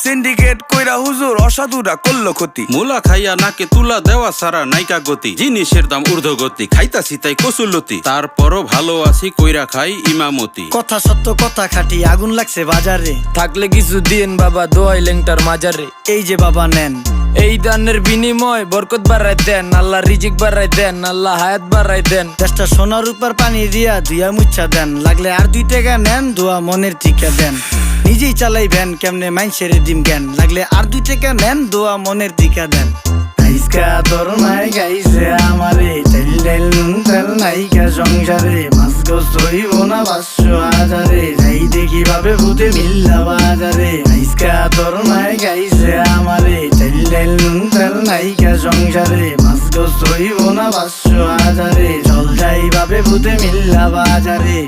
Syndicate কইরা হুজুর অসাধুরা করলো ক্ষতি। মুলা খাইয়া নাকে তুলা দেওয়া সারা নাইকা গতি, জিনিসের দাম ঊর্ধ্বগতি, খাইতাছি তাই কসুলতি, তারপরও ভালো আছি কইরা খাই ইমামতি। কথা সত্য কথা খাটি, আগুন লাগছে বাজারে, থাকলে কিছু দিন বাবা দোয়াই লেংটার মাজারে। এই যে বাবা নেন, এই দানের বিনিময় বরকত বাড়াই দেন, আল্লাহ রিজিক বাড়াই দেন, আল্লাহ হায়াত বাড়াই দেন। দেশটা সোনার উপর পানি দিয়া ধুয়া মুচ্ছা দেন, লাগলে আর 2 টাকা নেন, দোয়া মনের টিকা দেন। নিজেই চালাই ভ্যান, কেমনে মাইনসেরে দিম জ্ঞান, লাগলে আর 2 টাকা নেন, দোয়া মনের টিকা দেন। আইসকা তোর মাই গাইছে আমারে, তেল তেল নুন তেল নাইকা সংসারে, মাছ গোস হইব না 500 হাজারে, যাই দেখি ভাবে ভূতে মিল্লা বাজারে। আইসকা তোর মাই গাইছে আমারে, তেল তেল নুন তেল নাইকা সংসারে, মাছ গোস হইব না 500 হাজারে, চল যাই ভাবে ভূতে মিল্লা বাজারে।